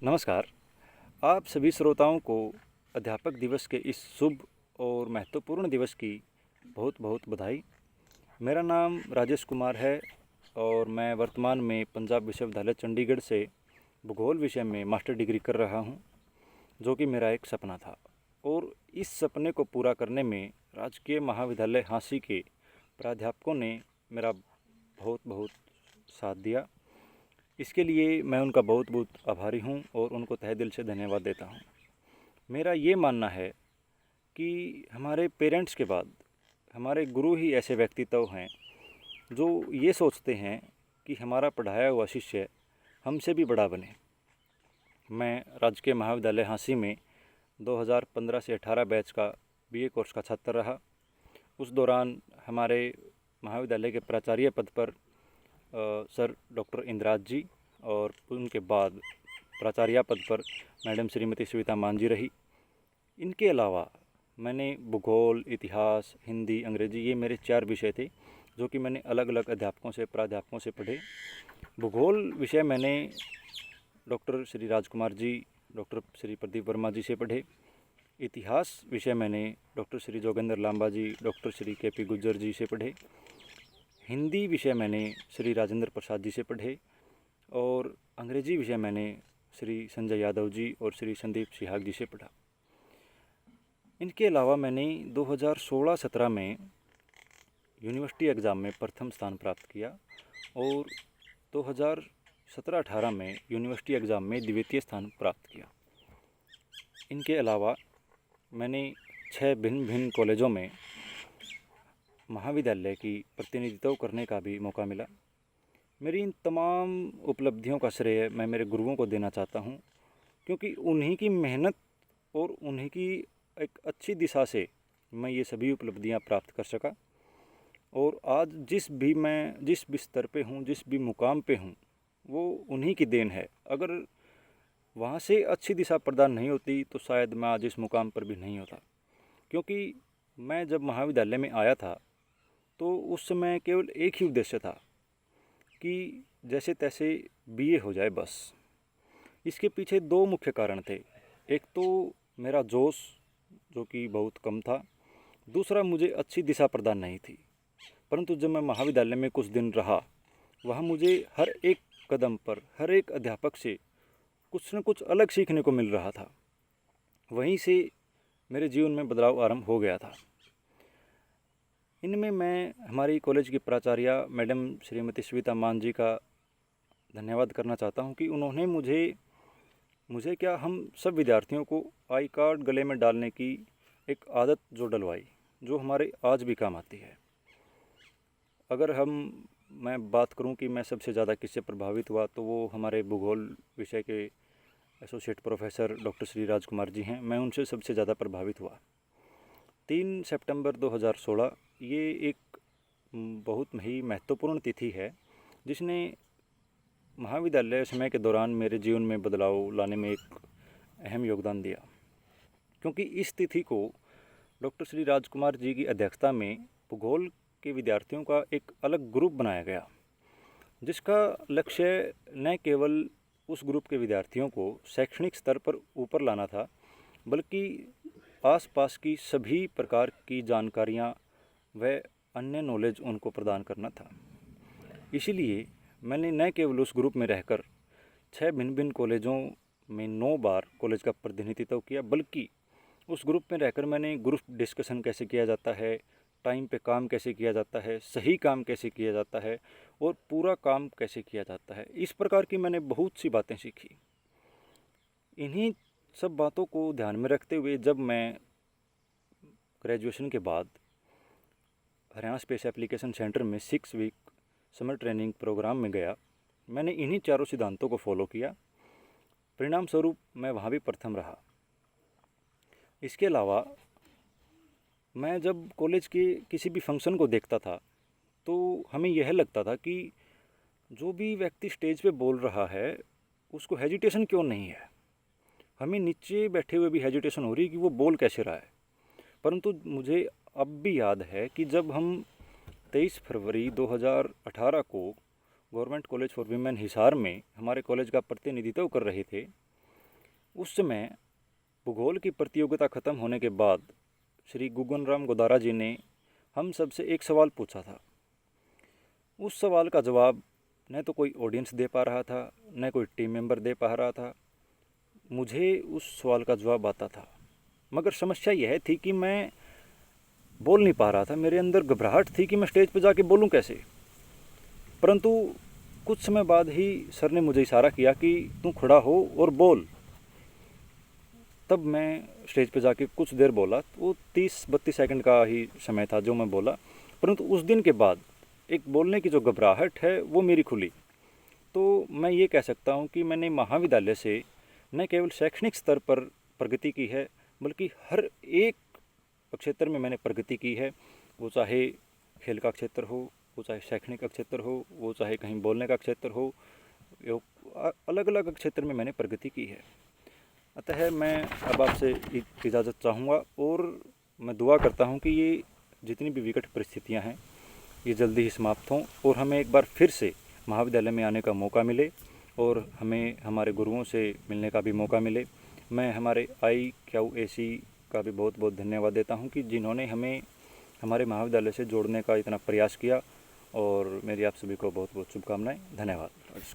नमस्कार। आप सभी श्रोताओं को अध्यापक दिवस के इस शुभ और महत्वपूर्ण दिवस की बहुत बहुत बधाई। मेरा नाम राजेश कुमार है और मैं वर्तमान में पंजाब विश्वविद्यालय चंडीगढ़ से भूगोल विषय में मास्टर डिग्री कर रहा हूं, जो कि मेरा एक सपना था। और इस सपने को पूरा करने में राजकीय महाविद्यालय हांसी के प्राध्यापकों ने मेरा बहुत बहुत साथ दिया। इसके लिए मैं उनका बहुत बहुत आभारी हूं और उनको तहे दिल से धन्यवाद देता हूं। मेरा ये मानना है कि हमारे पेरेंट्स के बाद हमारे गुरु ही ऐसे व्यक्तित्व हैं जो ये सोचते हैं कि हमारा पढ़ाया हुआ शिष्य हमसे भी बड़ा बने। मैं राजकीय महाविद्यालय हांसी में 2015 से 18 बैच का बीए कोर्स का छात्र रहा। उस दौरान हमारे महाविद्यालय के प्राचार्य पद पर सर डॉक्टर इंद्राज जी और उनके बाद प्राचार्य पद पर मैडम श्रीमती श्वेता मान जी रही। इनके अलावा मैंने भूगोल, इतिहास, हिंदी, अंग्रेजी, ये मेरे 4 विषय थे जो कि मैंने अलग अलग अध्यापकों से, प्राध्यापकों से पढ़े। भूगोल विषय मैंने डॉक्टर श्री राजकुमार जी, डॉक्टर श्री प्रदीप वर्मा जी से पढ़े। इतिहास विषय मैंने डॉक्टर श्री जोगेंद्र लांबा जी, डॉक्टर श्री के.पी. गुज्जर जी से पढ़े। हिंदी विषय मैंने श्री राजेंद्र प्रसाद जी से पढ़े और अंग्रेजी विषय मैंने श्री संजय यादव जी और श्री संदीप सिहाग जी से पढ़ा। इनके अलावा मैंने 2016-17 में यूनिवर्सिटी एग्ज़ाम में प्रथम स्थान प्राप्त किया और 2017-18 में यूनिवर्सिटी एग्ज़ाम में द्वितीय स्थान प्राप्त किया। इनके अलावा मैंने 6 भिन्न भिन्न कॉलेजों में महाविद्यालय की प्रतिनिधित्व करने का भी मौका मिला। मेरी इन तमाम उपलब्धियों का श्रेय मैं मेरे गुरुओं को देना चाहता हूं, क्योंकि उन्हीं की मेहनत और उन्हीं की एक अच्छी दिशा से मैं ये सभी उपलब्धियां प्राप्त कर सका। और आज जिस भी स्तर पे हूं, जिस भी मुकाम पे हूं, वो उन्हीं की देन है। अगर वहाँ से अच्छी दिशा प्रदान नहीं होती तो शायद मैं आज इस मुकाम पर भी नहीं होता। क्योंकि मैं जब महाविद्यालय में आया था तो उस समय केवल एक ही उद्देश्य था कि जैसे तैसे बीए हो जाए बस। इसके पीछे 2 मुख्य कारण थे। एक तो मेरा जोश जो कि बहुत कम था, दूसरा मुझे अच्छी दिशा प्रदान नहीं थी। परंतु जब मैं महाविद्यालय में कुछ दिन रहा, वहाँ मुझे हर एक कदम पर, हर एक अध्यापक से कुछ न कुछ अलग सीखने को मिल रहा था। वहीं से मेरे जीवन में बदलाव आरंभ हो गया था। इनमें मैं हमारी कॉलेज की प्राचार्य मैडम श्रीमती श्वेता मान जी का धन्यवाद करना चाहता हूं कि उन्होंने मुझे क्या, हम सब विद्यार्थियों को आई कार्ड गले में डालने की एक आदत जो डलवाई, जो हमारे आज भी काम आती है। अगर मैं बात करूं कि मैं सबसे ज़्यादा किससे प्रभावित हुआ, तो वो हमारे भूगोल विषय के associate professor doctor Shri Rajkumar ji हैं। मैं उनसे सबसे ज़्यादा प्रभावित हुआ। 3 सितंबर 2016 ये एक बहुत ही महत्वपूर्ण तिथि है जिसने महाविद्यालय समय के दौरान मेरे जीवन में बदलाव लाने में एक अहम योगदान दिया। क्योंकि इस तिथि को डॉक्टर श्री राजकुमार जी की अध्यक्षता में भूगोल के विद्यार्थियों का एक अलग ग्रुप बनाया गया, जिसका लक्ष्य न केवल उस ग्रुप के विद्यार्थियों को शैक्षणिक स्तर पर ऊपर लाना था, बल्कि आसपास की सभी प्रकार की जानकारियाँ व अन्य नॉलेज उनको प्रदान करना था। इसीलिए मैंने न केवल उस ग्रुप में रहकर 6 भिन्न भिन्न कॉलेजों में 9 बार कॉलेज का प्रतिनिधित्व किया, बल्कि उस ग्रुप में रहकर मैंने ग्रुप डिस्कशन कैसे किया जाता है, टाइम पे काम कैसे किया जाता है, सही काम कैसे किया जाता है और पूरा काम कैसे किया जाता है, इस प्रकार की मैंने बहुत सी बातें सीखी। इन्हीं सब बातों को ध्यान में रखते हुए जब मैं ग्रेजुएशन के बाद हरियाणा स्पेस एप्लीकेशन सेंटर में 6 वीक समर ट्रेनिंग प्रोग्राम में गया, मैंने इन्हीं चारों सिद्धांतों को फॉलो किया। परिणाम स्वरूप मैं वहाँ भी प्रथम रहा। इसके अलावा मैं जब कॉलेज के किसी भी फंक्शन को देखता था तो हमें यह लगता था कि जो भी व्यक्ति स्टेज पे बोल रहा है उसको हेजिटेशन क्यों नहीं है। हमें नीचे बैठे हुए भी हेजिटेशन हो रही है कि वो बोल कैसे रहा है। परंतु मुझे अब भी याद है कि जब हम 23 फरवरी 2018 को government college for women Hisar में हमारे कॉलेज का प्रतिनिधित्व कर रहे थे, उस समय भूगोल की प्रतियोगिता ख़त्म होने के बाद श्री गुगन राम गोदारा जी ने हम सबसे एक सवाल पूछा था। उस सवाल का जवाब न तो कोई ऑडियंस दे पा रहा था, न कोई टीम मेंबर दे पा रहा था। मुझे उस सवाल का जवाब आता था, मगर समस्या यह थी कि मैं बोल नहीं पा रहा था। मेरे अंदर घबराहट थी कि मैं स्टेज पर जाके बोलूं कैसे। परंतु कुछ समय बाद ही सर ने मुझे इशारा किया कि तू खड़ा हो और बोल। तब मैं स्टेज पे जाके कुछ देर बोला। वो 30-32 सेकंड का ही समय था जो मैं बोला। परंतु उस दिन के बाद एक बोलने की जो घबराहट है वो मेरी खुली। तो मैं ये कह सकता हूँ कि मैंने महाविद्यालय से न केवल शैक्षणिक स्तर पर प्रगति की है, बल्कि हर एक क्षेत्र में मैंने प्रगति की है। वो चाहे खेल का क्षेत्र हो, वो चाहे शैक्षणिक का क्षेत्र हो, वो चाहे कहीं बोलने का क्षेत्र हो, अलग अलग क्षेत्र में मैंने प्रगति की है। अतः मैं अब आपसे इजाज़त चाहूँगा और मैं दुआ करता हूँ कि ये जितनी भी विकट परिस्थितियाँ हैं ये जल्दी ही समाप्त हों और हमें एक बार फिर से महाविद्यालय में आने का मौका मिले और हमें हमारे गुरुओं से मिलने का भी मौका मिले। मैं हमारे IQAC का भी बहुत बहुत धन्यवाद देता हूँ कि जिन्होंने हमें हमारे महाविद्यालय से जोड़ने का इतना प्रयास किया। और मेरी आप सभी को बहुत बहुत शुभकामनाएं। धन्यवाद।